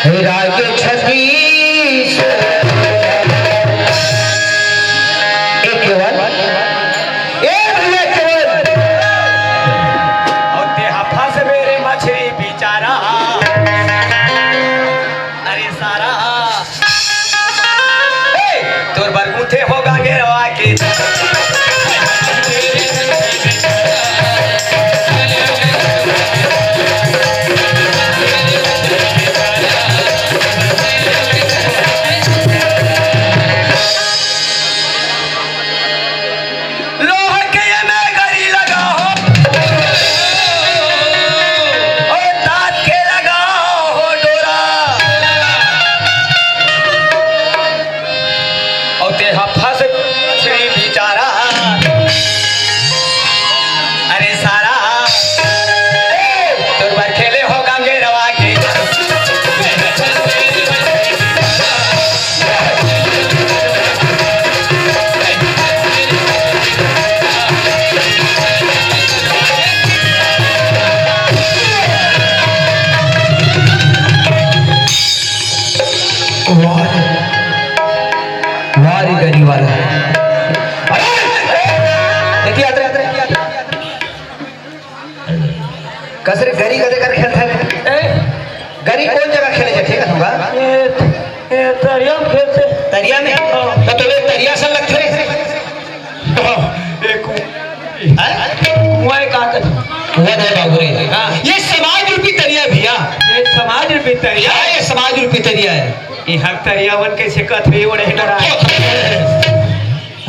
राग छत्तीस होगा घेरवा के कसरे गरी कदे कर खेलता है गरी कौन जगह खेले जाते है तुमगा तरिया में खेलते तरिया में तो तोले तरिया से लगते एक कुआं का कुआं दे बाबूरे हां ये समाज रूपी तरिया भैया ये समाज रूपी तरिया ये समाज रूपी तरिया है ये हक तरिया बन के सिकत भी ओड़े डरा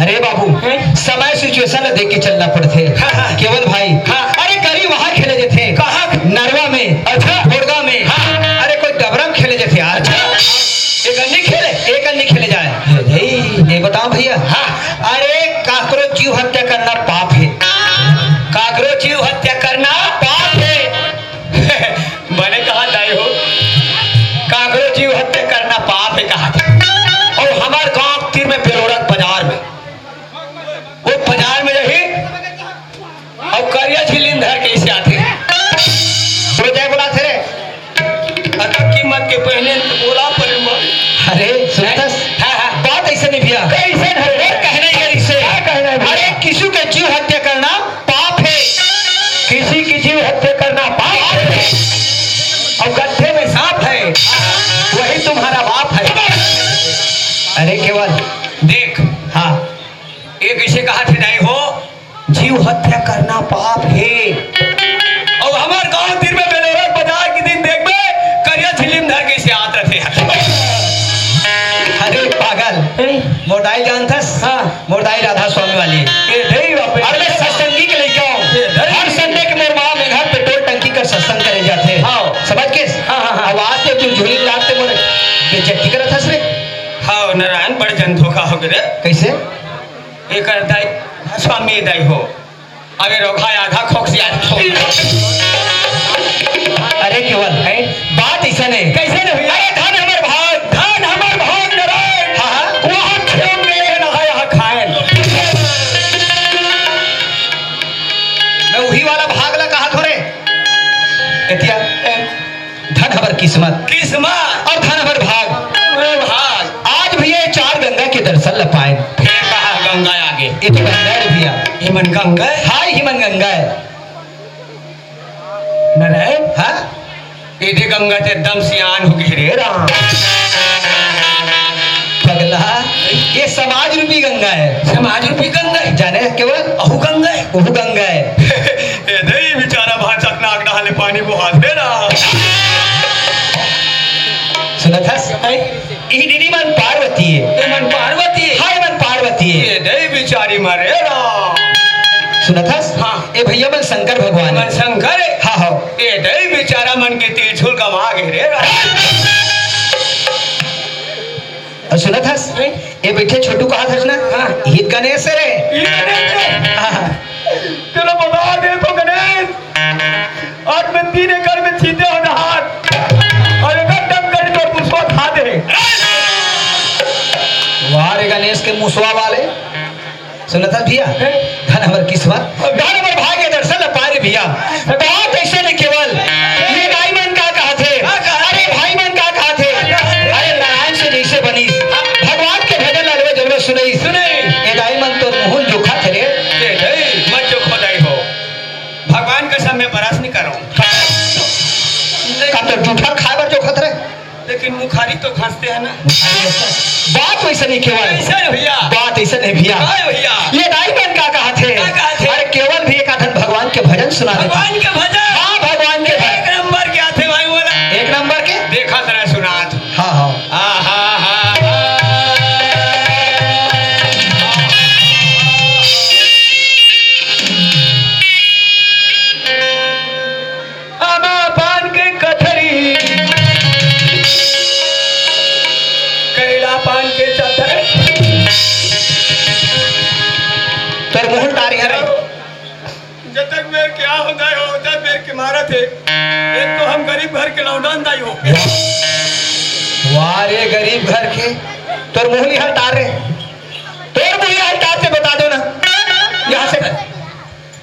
अरे बाबू समय सिचुएशन देख के चलना पड़ते केवल भाई अरे गरी वहां खेले जाते कहां नरवा में अच्छा मुर्गा में अरे कोई डबरम खेले जाते यार एक अन्नी खेले जाए ये बताओ भैया अरे काकरोच जीव हत्या करना पाप है काकरोच जीव हत्या करना पाप है मैंने कहा दाई हो काकरोच जीव हत्या करना पाप है कहा और हमारे गांव तीर में बेरोड़क बाजार में वो बाजार में रही और करिया झिलिन धर के इसे आते तो जाए बोला थे कीमत के पहले बोला पर अरे सुनतस बात ऐसे नहीं भैया कैसे कहने के से अरे किसी के जीव हत्या करना पाप है किसी की जीव हत्या करना पाप है और गड्ढे में सांप है वही तुम्हारा बाप है अरे केवल देख हाँ एक इसे कहा थे नहीं हो जीव हत्या करना पाप है और हमारे गांव तीर में बेलोरा बाजार के दिन देख में करिया झिलिम धर के इसे आत रहे अरे पागल मोरदाई जानथस मोरदाई राधा स्वामी वाली अरे सत्संगी के लेके आओ हर संडे के मोर मां में घर पेट्रोल टंकी का सत्संग करे जाते समझ के आवाज से तू झूली लाते मोरे ये चट्टी करत हस रे हां नारायण बड़ जन धोखा हो गए कैसे एक दाई स्वामी दाई हो अरे रोखा आधा खोक्सी अरे केवल है बात ऐसा नहीं कैसे नहीं अरे धन हमर भाग नारायण वहां खेम में ना यहाँ खाए मैं वही वाला भाग ला कहा थोड़े एतिया धन हमर किस्मत और धन हमर भाग आज भी ये चार गंगा के दर्शन ल पाए फिर कहा गंगा आगे ये तो गंगा है भैया हिमन गंगा हाय हिमन गंगा है नारायण हाँ ये गंगा ते दम सियान हो गई रे राम पगला ये समाज रूपी गंगा है समाज रूपी गंगा है जाने केवल अहू गंगा है वो गंगा है ए दई बेचारा भाचक नाक डाले पानी बुहा दे ना सुनत हस ई दीदी मन पार्वती है ए मन पार्वती है हाय मन पार्वती है ए दई बेचारी मरे राम सुनत हस ए भैया मन शंकर भगवान मन शंकर है हाँ ए दई बेचारा मन के तिरछुल कमा गए रे राम और सुनत हस ये बैठे छोटू कहा था ना ईद गणेश रे चलो बता दे तो गणेश आज मैं 3 एकड़ में छीते हो नहार और एक डम कर तो मुसवा खा दे वाह रे गणेश के मुसवा वाले सुनत हस भैया धन हमर किस्मत धन हमर भाग्य दर्शन पाए भैया बात ऐसे नहीं केवल ये भाई मन का कहा थे अरे भाई मन का कहा थे जूठा खाए बर जो खतरे लेकिन मुखारी तो खांसते हैं ना। बात वैसे नहीं केवल ऐसा है भैया, बात ऐसा नहीं भैया। काय भैया ये दाई बन का कहा थे क्या कहा थे? अरे केवल भी एक आधन भगवान के भजन सुना देते। भगवान के भजन। हाँ भगवान के एक भजन नंबर क्या थे भाई बोला, एक नंबर के देखा जरा सुनात। हाँ हाँ आमा पान के कथरी, कैला पान के चतर, तर मोहन तारी है जब तक मेरे क्या होता है होता है मेरे के मारा थे। एक तो हम गरीब घर के लौंडन दाई हो, वारे गरीब घर के तोर मोहली हटार रे, तोर मोहली हटार से बता दो ना यहाँ से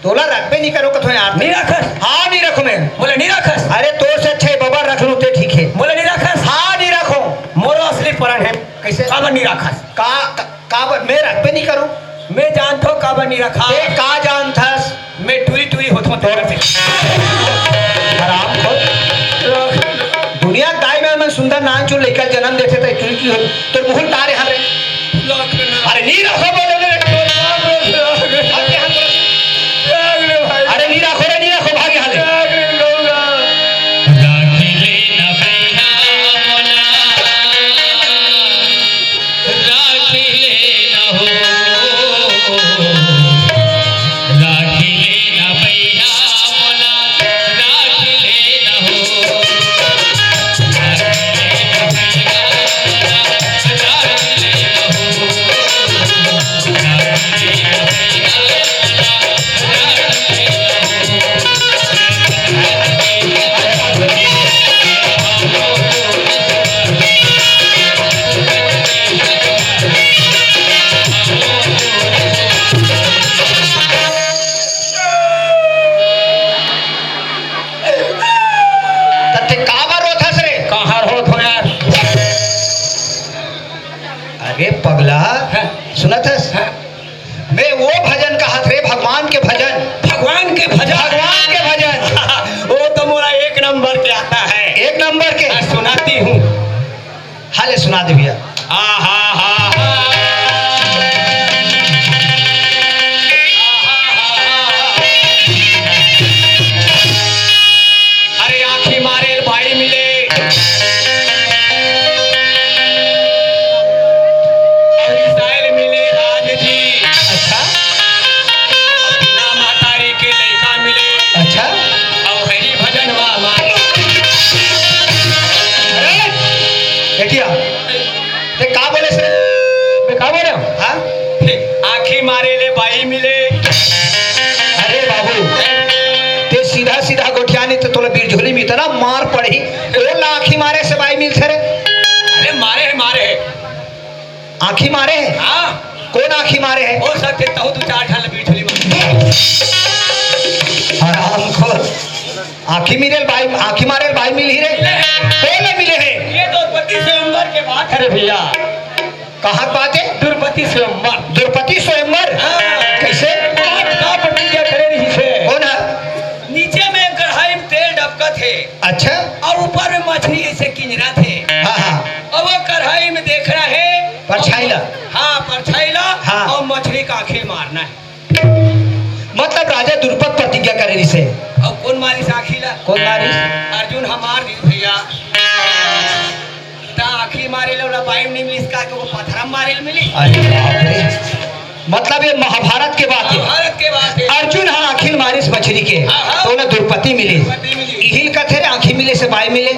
तोला रखबे नहीं करो कथो यार नहीं रखस। हाँ नहीं रखो मैं बोले नहीं रखस। अरे तो से अच्छे बाबा रख लो ते ठीक है। बोले नहीं रखस। हाँ नहीं रखो मोरो असली परण है कैसे काबर नहीं रखस। का मैं रखबे नहीं करूँ मैं जानता हूँ काबर नहीं रखा। ते का जान थस मैं टुई टुई होता हूँ तोर से। हराम खोर दुनिया दाई में सुंदर नाम जो लेकर जन्म देते थे की हो तो मोहन तारे हरे अरे नहीं रखो बोले अरे नहीं रखो रे नहीं रखो भागे हाले पगला सुनत है मैं वो भजन का हाथ रे भगवान के भजन भगवान के भजन भगवान के भजन वो तो मोरा एक नंबर के आता है। एक नंबर के मैं सुनाती हूँ। हाले सुना दे भैया। अरे आँखी मारे भाई मिले आँखी मारे ले भाई मिले। अरे बाबू ते सीधा सीधा गोठियानी तो तोला बीर झोली में इतना मार पड़ी तो आँखी मारे से भाई मिलते रे। अरे मारे है आँखी मारे है। हाँ कौन आँखी मारे है हो सकते तहु तू चार ठाल बीर झोली में हराम खोर आँखी मारे भाई मिल ही रे कौन मिले है। ये द्रौपदी स्वयंवर के बात है भैया। कहाँ बात है द्रौपदी स्वयंवर। द्रौपदी स्वयंवर कैसे का प्रतिज्ञा करे रही से कौन है नीचे में कढ़ाई में तेल डबका थे अच्छा और ऊपर में मछली ऐसे किंजरा थे। हाँ हाँ और वो कढ़ाई में देख रहा है परछाईला। हाँ परछाईला हाँ। और मछली का आखिर मारना है। मतलब राजा द्रुपद प्रतिज्ञा करे रही से और कौन मारिस आखिला कौन मारिस अर्जुन हमार दी भैया आखिर मारे लो बाई नहीं मिली इसका को पत्थर मारे मिली। अरे बाप रे मतलब ये महाभारत के बात है। भारत के बात है। अर्जुन हाँ आखिर मारिस मछली के तो ना द्रौपदी मिले इहिल कथे रे आँखी मिले से बाई मिले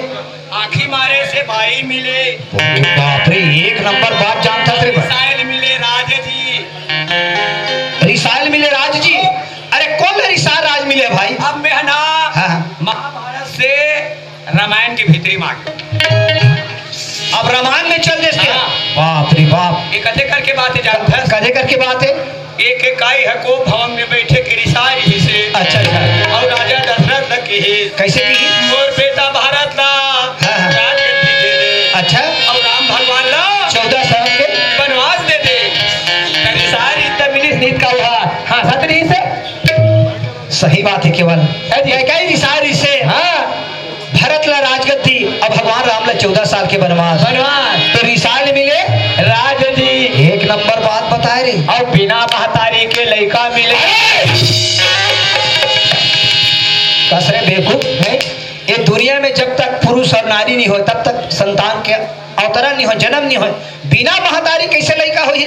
आँखी मारे से बाई मिले। बाप रे एक नंबर बात जानता रे रिसाइल मिले राज जी। रिसाइल मिले राज जी। अरे कौन रिसाल राज मिले भाई अब मैं ना महाभारत से रामायण की भीतरी मांग अब रामायण में चल देते बाप रे बाप ये कथे करके बात है जानता है कथे करके बात है एक गाय है को भवन में बैठे के रिसाई ही से अच्छा अच्छा और राजा दशरथ तक की कैसे की मोर बेटा भारत ला राजगद्दी दे दे। अच्छा और राम भगवान ला 14 साल के वनवास दे दे। सारी तमिलिस नीत का हुआ हाँ सतरी से सही बात है केवल कई रिसाई से हाँ भरत ला राजगद्दी 14 साल के वनवास। तो रिसाल मिले राज जी। एक नंबर बात बताए रे। और बिना महतारी के लड़का मिले। कसरे बेवकूफ है। ये दुनिया में जब तक पुरुष और नारी नहीं हो तब तक संतान के अवतरण नहीं हो, जन्म नहीं हो। बिना महतारी कैसे लड़का हो रे?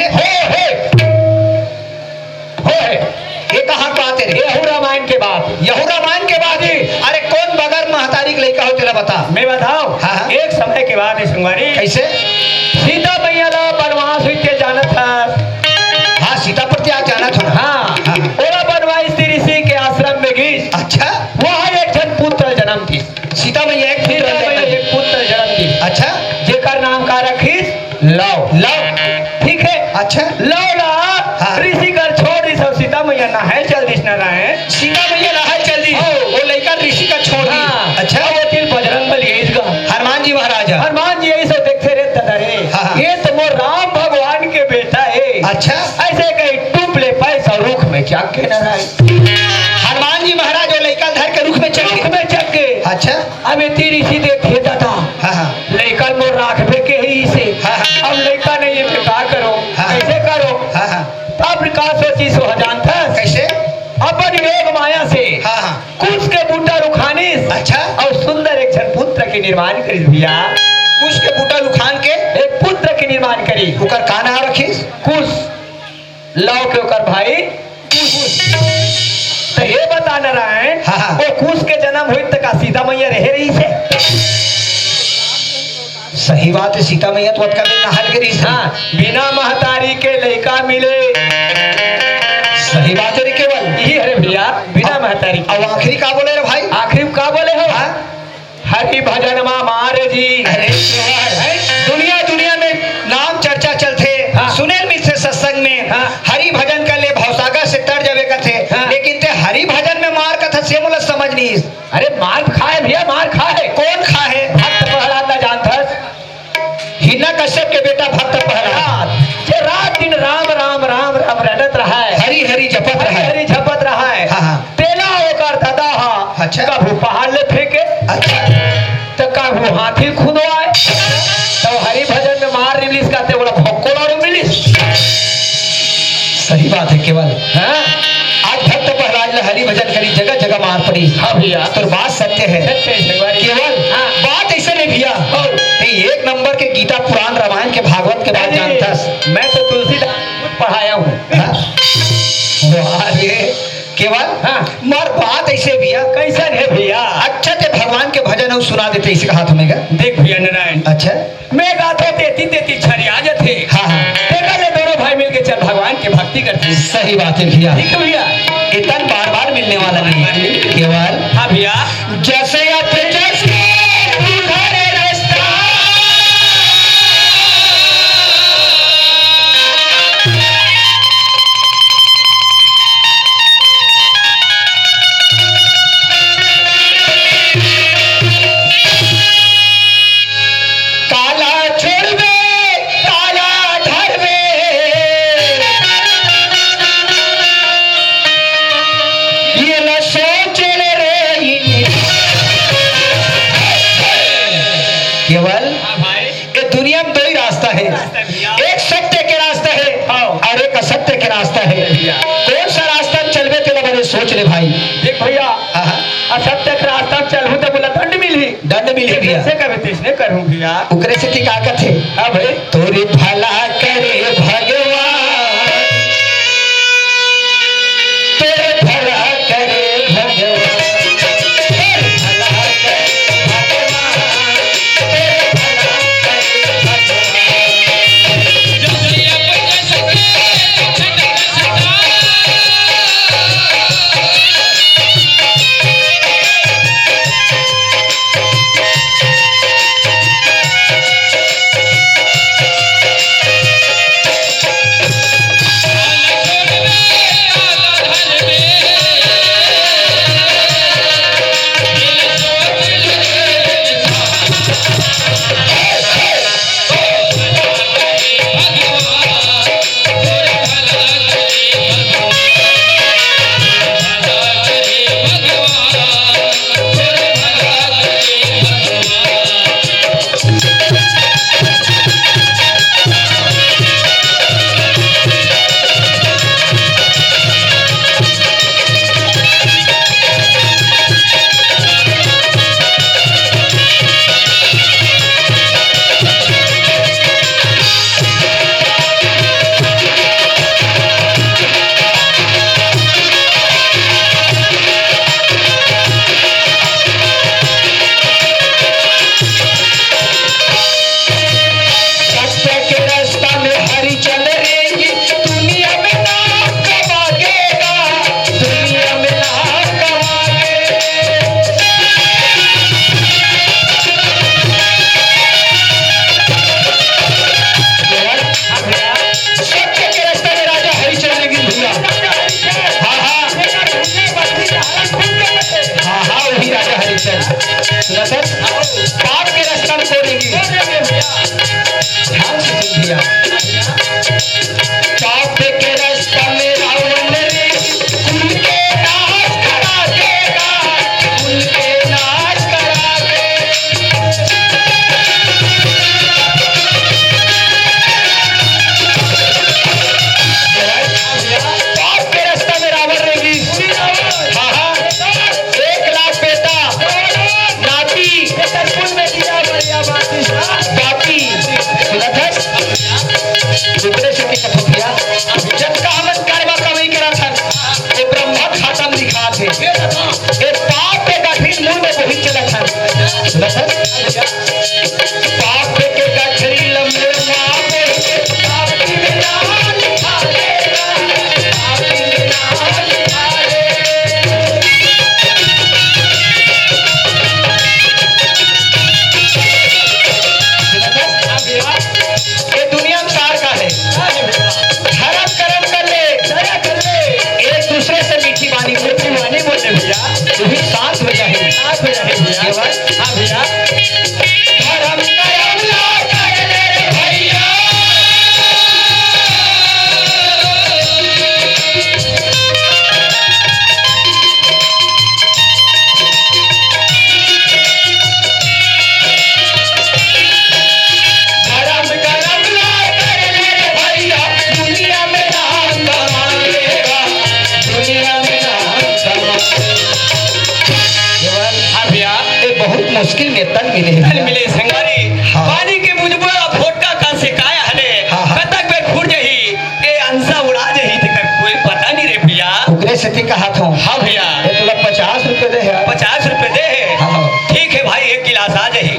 ये कहाँ बात है? यहू रामायण के बाद। यहू रामायण के बाद ही। अरे कौन बगैर महतारी के लड़का हो तेरा बता। मैं बताओ। हाँ। एक समय के बाद संगवारी कैसे? सीता मैया ला वनवास हुई जाना था। हाँ, सीता प्रत्याग जाना था। हाँ। ओला वनवास ऋषि के आश्रम में गई। अच्छा। वहाँ एक जन पुत्र जन्म थी। सीता मैया एक पुत्र जन्म थी। अच्छा। जेकर नाम का रखीस लव। लव, ठीक है। अच्छा। लव ला ऋषि कर छोड़ दी। सब सीता मैया नहाए चल दी नारायण। सीता मैया नहाए चल दी। वो लड़का ऋषि का छोड़ दी। अच्छा। वो तिल बजरंग बली इसका हनुमान जी महाराज। हनुमान जी यही सब देखते रहते रे। ये तो मोर राम भगवान के बेटा है। अच्छा। ऐसे कहीं टूप ले पैसा रुख में चाक के नारायण। हनुमान जी महाराज वो लड़का धर के रुख में चक के। अच्छा। अब ये ऋषि देखे दादा। लड़का मोर राखबे के ही से। अब लड़का ने ये बेकार करो। कैसे करो? अब का सोची सो हजान था। कैसे? अपन योग माया से कुछ के बूटा रुखानी। अच्छा। और सुंदर एक जन पुत्र के निर्माण करी भैया। कुछ के बूटा रुखान के एक पुत्र के निर्माण करी। उकर का नाम रखीस? कुश। लव के उकर भाई तो ये बता नारायण। वो कुश के जन्म हुई तक सीता मैया रह रही से। सही बात है। सीता मैया तो अतका में नहल के रही। हाँ, बिना महतारी के लड़का मिले। सही बात है रे केवल। यही अरे भैया बिना महतारी। अब आखिरी का बोले रे भाई? आखिरी का बोले हो? हरि भजन मा मारे जी। अरे दुनिया में नाम चर्चा चलते। सुनेल मिल से सत्संग में हरि भजन कर ले भवसागर से तर जावे कथे। लेकिन ते हरि भजन में मार कथा से मुला समझ नहीं। अरे मार खाए भैया, मार खाए। कौन खाए? भक्त प्रहलाद ना जानथस। हिना कश्यप के बेटा भक्त प्रहलाद जे रात दिन राम राम राम राम रटत रहा है। हरि हरि जपत रहा है। हरि जपत रहा है। तेला होकर दादा हा। अच्छा। कभू पहाड़ ले फेंके। अच्छा। तो कभू हाथी खुदवाए। तो हरि भजन में मार रिलीज करते बोला भक्कोल और मिलिस। सही बात है केवल। आज भक्त प्रहलाद ने हरि भजन करी, जगह जगह मार पड़ी। हाँ भैया, तो बात सत्य है। केवल बात ऐसे नहीं भैया। एक नंबर के गीता पुराण रामायण के भागवत के बात जानता। मैं तो तुलसीदास पढ़ाया हूँ। केवल मर बात ऐसे भैया। कैसा है भैया? अच्छा ते भगवान के भजन और सुना देते इसी हाथ में। देख भैया नारायण। अच्छा। मैं गाते तेती छरिया थे। देखा ले दोनों भाई मिलके चल भगवान की भक्ति करते। सही बात है भैया। ठीक है भैया। इतना बार बार मिलने वाला नहीं केवल। हाँ भैया। जैसे केवल ये दुनिया में दो ही रास्ता है। एक सत्य के रास्ता है और एक असत्य के रास्ता है। कौन सा रास्ता चलवे तेरा बड़े सोच ले भाई। देख भैया, असत्य के रास्ता चलूं तो बोला दंड मिली। दंड मिली भैया। कैसे कभी तीसने करूं भैया। उकरे से की ताकत है। हाँ भाई। तोरे भला करे भगवान, तोरे भला करे भगवान। कहत हूँ। हाँ भैया ये तुला 50 रुपए दे है। 50 रुपए दे है। हाँ। ठीक है भाई, एक गिलास आ जाए।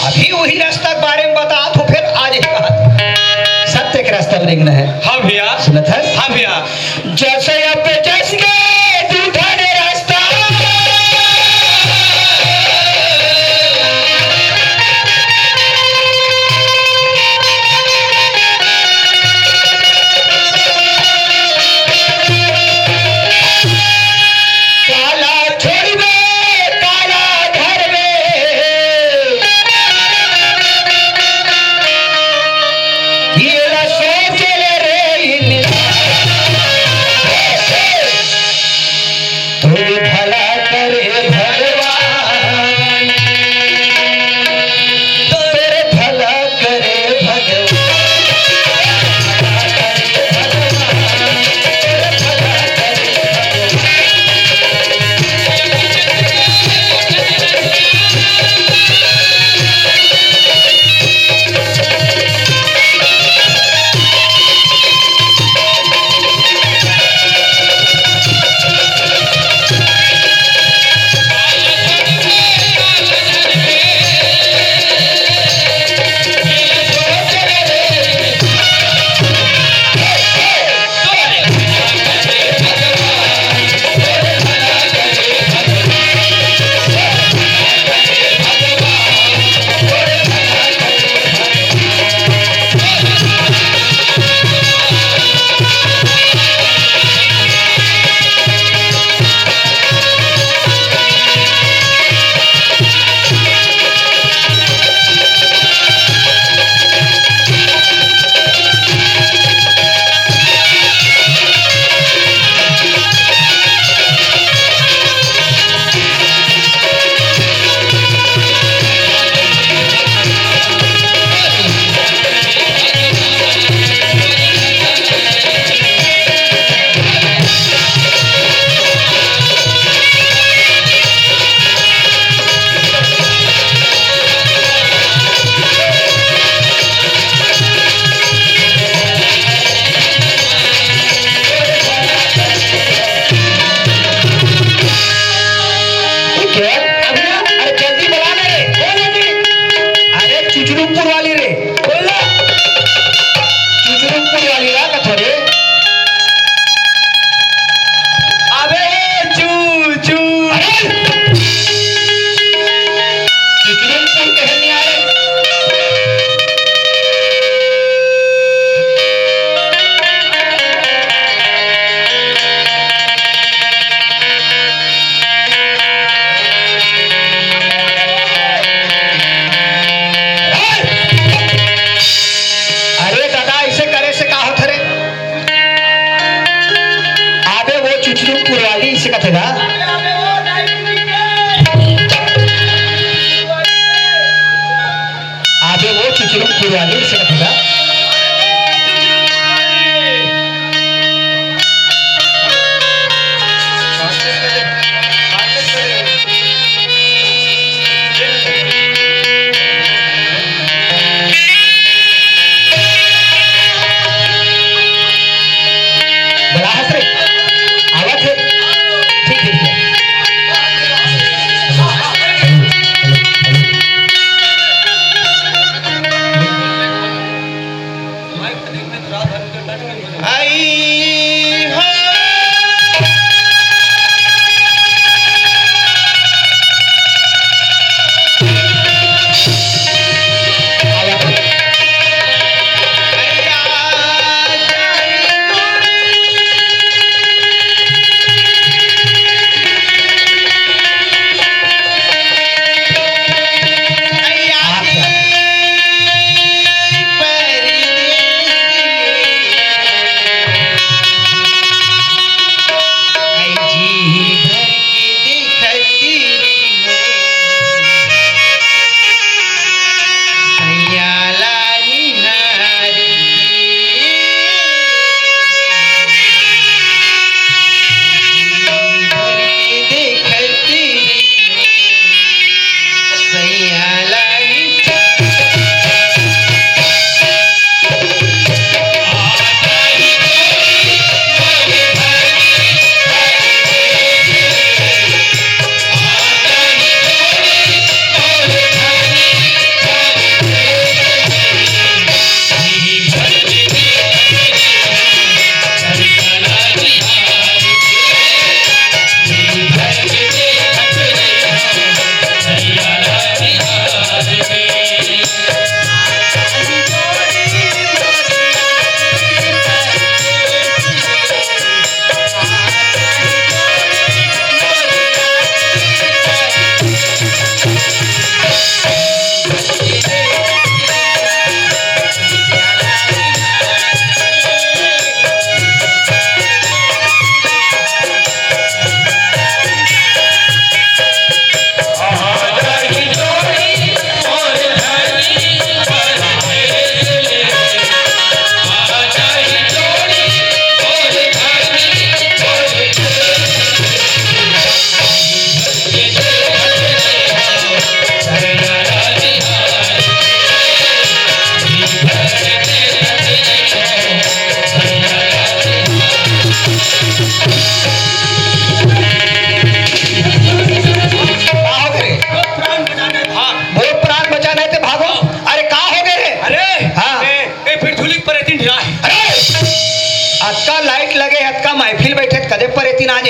अभी वही रास्ता के बारे में बता तो फिर आज ही बात सत्य के रास्ता में है। हाँ भैया सुनत है। हाँ भैया जैसे अब जस गए झूठा ने रास्ता काला छोड़ में काला घर में ये ना सोच ले रे तू भला करे भगवान तेरे भला करे भगवान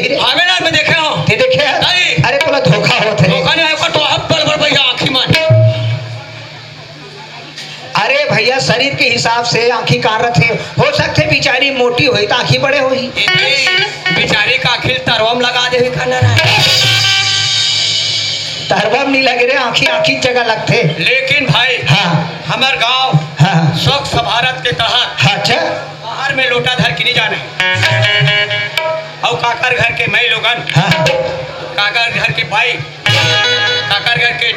नहीं रे हमें ना मैं देखे हो ते देखे नहीं। अरे तोला धोखा होत है धोखा नहीं है तो हम पर भैया आंखी मान अरे भैया शरीर के हिसाब से आंखी कार रथे हो सकते बेचारी मोटी हुई तो आंखी बड़े हुई बेचारी का आखिर तरवम लगा दे खाना तरवम नहीं लगे रे आंखी आंखी जगह लगते लेकिन भाई हाँ हमार गांव हाँ स्वच्छ भारत के तहत अच्छा बाहर में लोटा धर के नहीं जाने और काकर घर के मैं लोगन हाँ काकर घर के भाई काकर घर के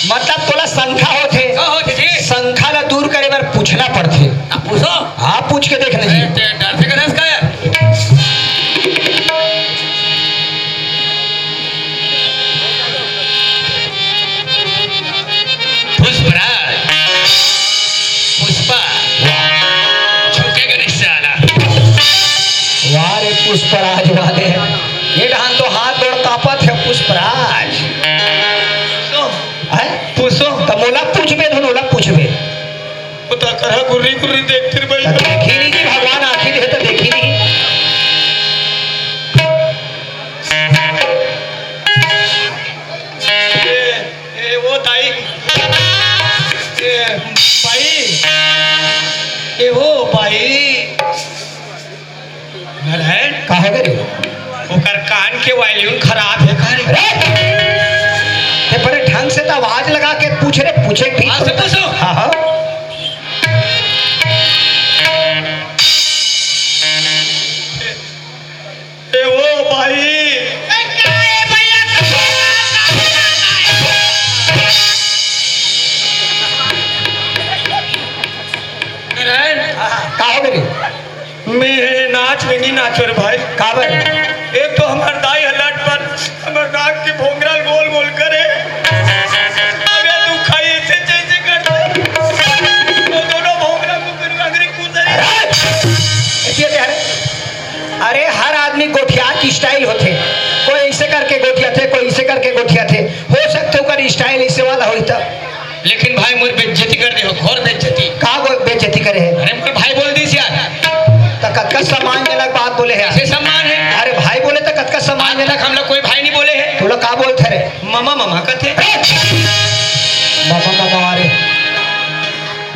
मतलब तोला संख्या होते जी संख्या ला दूर करे बार पूछना पड़ते पूछो हाँ पूछ के देख लीजिए डर से कदम का यार पुष्पराज पुष्पा झुकेगा नहीं साला वाह रे पुष्पराज वाले ये ढान तो हाथ दौड़ कापत है पुष्पराज पूछो तो मोला पूछबे धुनोला पूछबे वो तो करहा गुर्री गुर्री देखते रे भाई देखी नहीं जी भगवान आखी दे तो देखी नहीं ए वो ताई भाई ए वो भाई नारायण कहा रे ओकर कान के वॉल्यूम खराब है का रे ते बड़े ढंग से तो आवाज लगा के पूछ रे पूछे ठीक हाँ, से पूछो। हाँ हाँ ए वो भाई नारायण कहा रे मैं नाच में नहीं नाचो रे भाई कहा एक तो हमार दाई हलट पर हमार नाक के भोंगरा गोल गोल करे अबे तू खाई ऐसे जैसे करता वो दोनों भोंगरा को फिर अंगरी कूदरे अरे हर आदमी गोठिया की स्टाइल होते कोई ऐसे करके गोठिया थे कोई ऐसे करके गोठिया थे हो सकते हो स्टाइल ऐसे वाला होई तब लेकिन भाई मुझे बेइज्जती कर दे हो घोर बेइज्जती कहा बेइज्जती करे है अरे मुझे भाई बोल दी यार तो कतका सम्मान जनक बात बोले है ऐसे सम्मान है अरे भाई बोले तो कतका सम्मान आज तक जनक हम लोग कोई भाई नहीं बोले हैं तू लोग का बोलते रे मामा मामा कहते मामा मामा अरे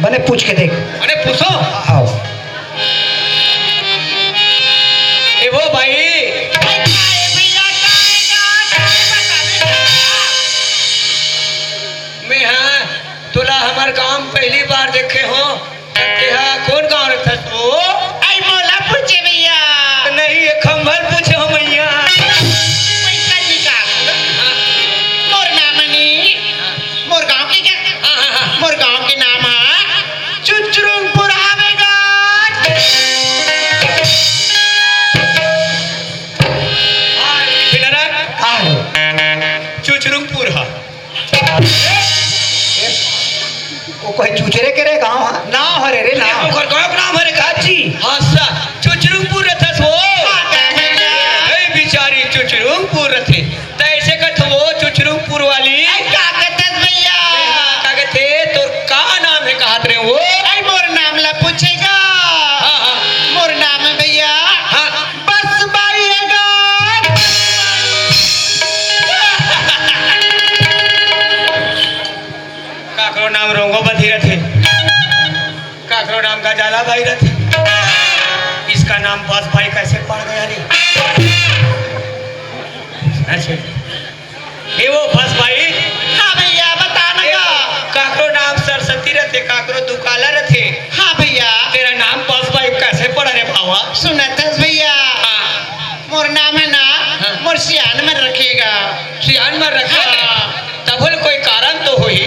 बने पूछ के देख अरे पूछो आओ ए वो भाई मैं हाँ तुला हमार काम पहली बार देखे हो कौन गाँव रखता तो आई मोला पूछे भैया नहीं ये खंभर पूछे हो मैया पैसा निकाल मोर नाम नहीं मोर गांव के क्या मोर गांव के नाम है चुचरुंगपुर आवेगा चुचरुंगपुर हा वो कोई चूचरे के रे गांव हा ना हरे रे ना ओकर गाँव नाम हरे काची हाँ सा चुचरुंगपुर रहता वो ए बिचारी चुचरुंगपुर रहते तो ऐसे कहते वो चुचरुंगपुर वाली क्या कहते भैया क्या कहते तो का नाम है कहत रहे वो आई मोर नाम ला पूछेगा हाँ हाँ मोर नाम है भैया हाँ बस बाईएगा काकरो नाम रोंगो बधी रहते काकरो नाम का जाला भाई रहते इसका नाम बस भाई कैसे पड़ गया रे अच्छा ये वो बस भाई हाँ भैया बताना ये का काकरो नाम सरस्वती रहते काकरो दुकाला रहते हाँ भैया तेरा नाम बस भाई कैसे पड़ा रे भावा सुनत है भैया हाँ मोर नाम है ना हाँ। मोर सियान में रखेगा सियान में रखा हाँ। तब कोई कारण तो हुई